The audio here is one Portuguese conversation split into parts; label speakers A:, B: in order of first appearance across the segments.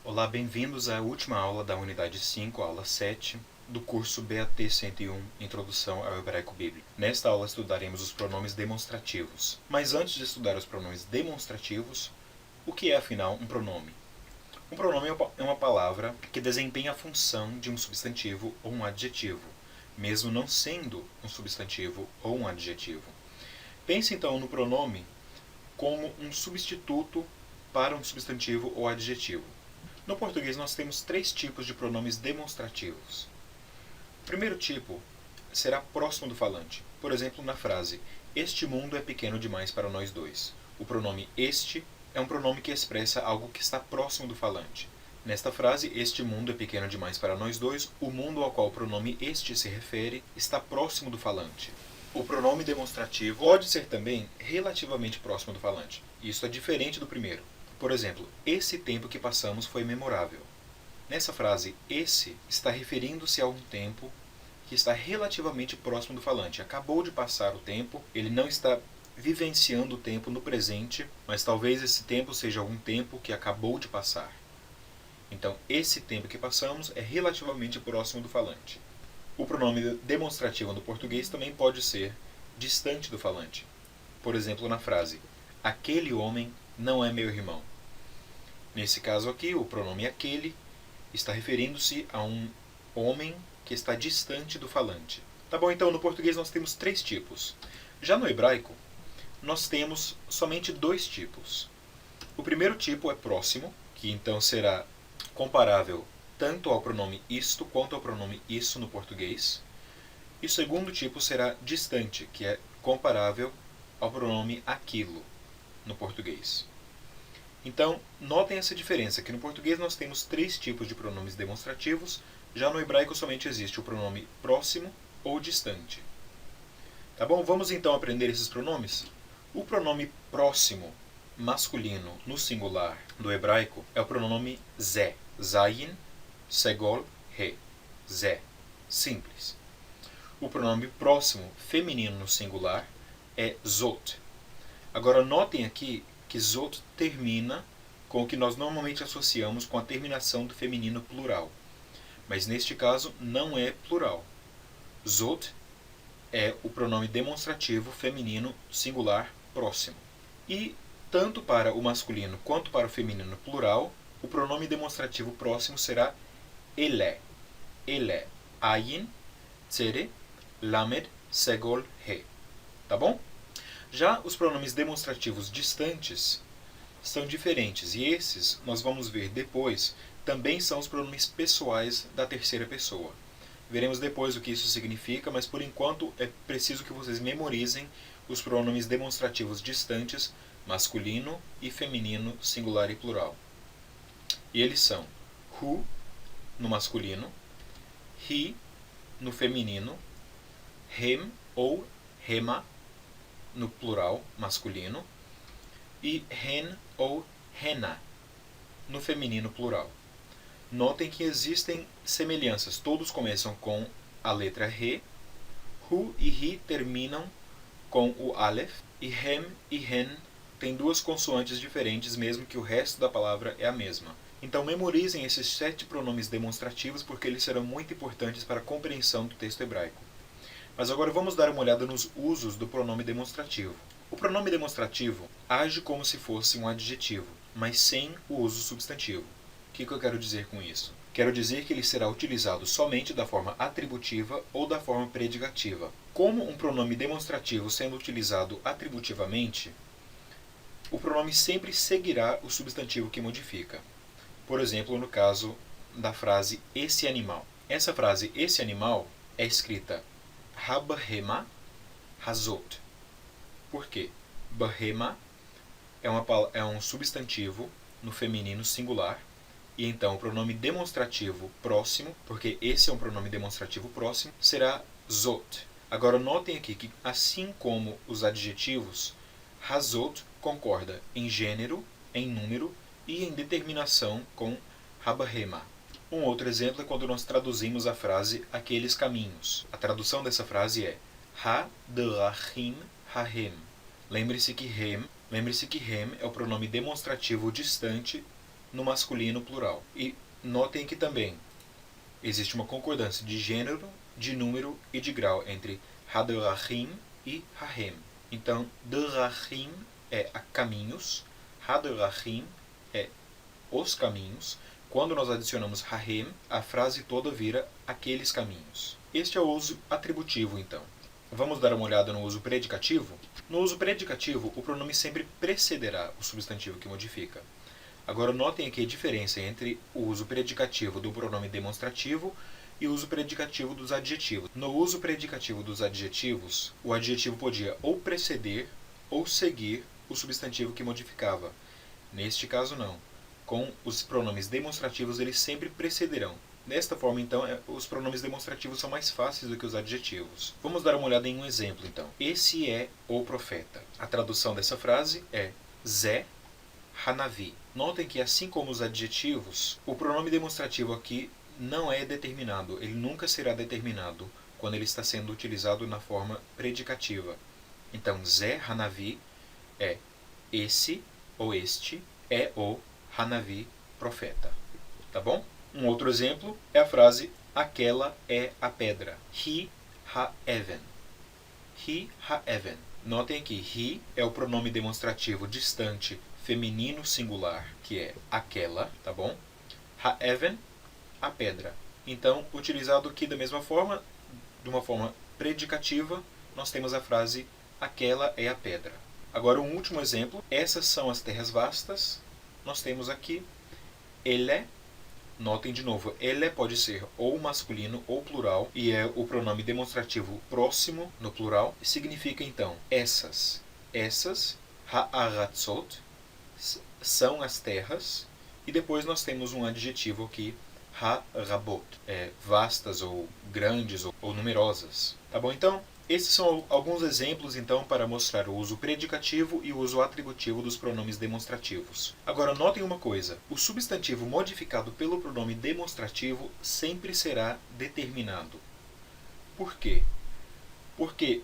A: Olá, bem-vindos à última aula da unidade 5, aula 7, do curso BAT 101, Introdução ao Hebraico Bíblico. Nesta aula estudaremos os pronomes demonstrativos. Mas antes de estudar os pronomes demonstrativos, o que é afinal um pronome? Um pronome é uma palavra que desempenha a função de um substantivo ou um adjetivo, mesmo não sendo um substantivo ou um adjetivo. Pense então no pronome como um substituto para um substantivo ou adjetivo. No português nós temos três tipos de pronomes demonstrativos. O primeiro tipo será próximo do falante. Por exemplo, na frase, este mundo é pequeno demais para nós dois. O pronome este é um pronome que expressa algo que está próximo do falante. Nesta frase, este mundo é pequeno demais para nós dois, o mundo ao qual o pronome este se refere está próximo do falante. O pronome demonstrativo pode ser também relativamente próximo do falante. Isso é diferente do primeiro. Por exemplo, esse tempo que passamos foi memorável. Nessa frase, esse está referindo-se a um tempo que está relativamente próximo do falante. Acabou de passar o tempo, ele não está vivenciando o tempo no presente, mas talvez esse tempo seja algum tempo que acabou de passar. Então, esse tempo que passamos é relativamente próximo do falante. O pronome demonstrativo no português também pode ser distante do falante. Por exemplo, na frase, aquele homem não é meu irmão. Nesse caso aqui, o pronome aquele está referindo-se a um homem que está distante do falante. Tá bom, então no português nós temos três tipos. Já no hebraico, nós temos somente dois tipos. O primeiro tipo é próximo, que então será comparável tanto ao pronome isto quanto ao pronome isso no português. E o segundo tipo será distante, que é comparável ao pronome aquilo no português. Então, notem essa diferença, que no português nós temos três tipos de pronomes demonstrativos, já no hebraico somente existe o pronome próximo ou distante. Tá bom? Vamos então aprender esses pronomes? O pronome próximo, masculino, no singular do hebraico, é o pronome zé, zayin, segol, he, zé, simples. O pronome próximo, feminino no singular, é zot. Agora notem aqui que zot termina com o que nós normalmente associamos com a terminação do feminino plural. Mas neste caso não é plural. Zot é o pronome demonstrativo feminino singular próximo. E tanto para o masculino quanto para o feminino plural, o pronome demonstrativo próximo será elé. Elé. Ayin, tsere, lamed, segol, he. Tá bom? Já os pronomes demonstrativos distantes são diferentes, e esses, nós vamos ver depois, também são os pronomes pessoais da terceira pessoa. Veremos depois o que isso significa, mas por enquanto é preciso que vocês memorizem os pronomes demonstrativos distantes, masculino e feminino, singular e plural. E eles são hu, no masculino, he, no feminino, hem ou hema, no plural masculino, e hen ou hena, no feminino plural. Notem que existem semelhanças, todos começam com a letra re, hu e hi terminam com o aleph, e hem e hen têm duas consoantes diferentes, mesmo que o resto da palavra é a mesma. Então memorizem esses 7 pronomes demonstrativos, porque eles serão muito importantes para a compreensão do texto hebraico. Mas agora vamos dar uma olhada nos usos do pronome demonstrativo. O pronome demonstrativo age como se fosse um adjetivo, mas sem o uso substantivo. O que eu quero dizer com isso? Quero dizer que ele será utilizado somente da forma atributiva ou da forma predicativa. Como um pronome demonstrativo sendo utilizado atributivamente, o pronome sempre seguirá o substantivo que modifica. Por exemplo, no caso da frase esse animal. Essa frase esse animal é escrita ha-behema hazot. Por quê? Behema é um substantivo no feminino singular, e então o pronome demonstrativo próximo, porque esse é um pronome demonstrativo próximo, será zot. Agora notem aqui que, assim como os adjetivos, hazot concorda em gênero, em número e em determinação com ha-behema. Um outro exemplo é quando nós traduzimos a frase aqueles caminhos. A tradução dessa frase é ha-derachim ha-hem. Lembre-se que hem é o pronome demonstrativo distante no masculino plural. E notem que também existe uma concordância de gênero, de número e de grau entre haderachim e hahem. Então, derachim é caminhos, haderachim é os caminhos. Quando nós adicionamos hahem, a frase toda vira aqueles caminhos. Este é o uso atributivo, então. Vamos dar uma olhada no uso predicativo? No uso predicativo, o pronome sempre precederá o substantivo que modifica. Agora notem aqui a diferença entre o uso predicativo do pronome demonstrativo e o uso predicativo dos adjetivos. No uso predicativo dos adjetivos, o adjetivo podia ou preceder ou seguir o substantivo que modificava. Neste caso não. Com os pronomes demonstrativos, eles sempre precederão. Desta forma, então, os pronomes demonstrativos são mais fáceis do que os adjetivos. Vamos dar uma olhada em um exemplo, então. Esse é o profeta. A tradução dessa frase é Zé Hanavi. Notem que, assim como os adjetivos, o pronome demonstrativo aqui não é determinado. Ele nunca será determinado quando ele está sendo utilizado na forma predicativa. Então, Zé Hanavi é esse ou este, é o Hanavi, profeta. Tá bom? Um outro exemplo é a frase aquela é a pedra. Hi ha-even. Hi ha-even. Notem que hi é o pronome demonstrativo distante feminino singular, que é aquela, tá bom? Ha-even, a pedra. Então, utilizado aqui da mesma forma, de uma forma predicativa, nós temos a frase aquela é a pedra. Agora, um último exemplo. Essas são as terras vastas. Nós temos aqui ele. Notem de novo, ele pode ser ou masculino ou plural, e é o pronome demonstrativo próximo no plural. Significa, então, essas. Essas, ha'aratzot, são as terras. E depois nós temos um adjetivo aqui, ha'rabot, vastas ou grandes ou numerosas. Tá bom? Então, esses são alguns exemplos, então, para mostrar o uso predicativo e o uso atributivo dos pronomes demonstrativos. Agora, notem uma coisa. O substantivo modificado pelo pronome demonstrativo sempre será determinado. Por quê? Porque,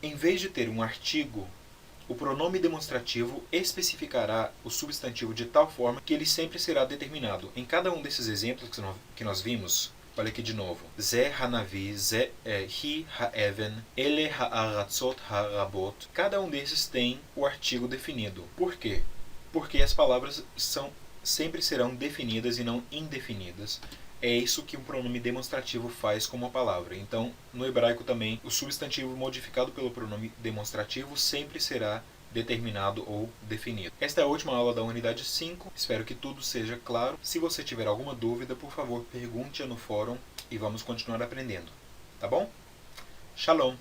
A: em vez de ter um artigo, o pronome demonstrativo especificará o substantivo de tal forma que ele sempre será determinado. Em cada um desses exemplos que nós vimos, olha aqui de novo. Zé Hanavi, Zé Hi ha-even, ele ha'aratzot ha'rabot. Cada um desses tem o artigo definido. Por quê? Porque as palavras sempre serão definidas e não indefinidas. É isso que um pronome demonstrativo faz com uma palavra. Então, no hebraico também, o substantivo modificado pelo pronome demonstrativo sempre será determinado ou definido. Esta é a última aula da unidade 5. Espero que tudo seja claro. Se você tiver alguma dúvida, por favor, pergunte-a no fórum e vamos continuar aprendendo. Tá bom? Shalom!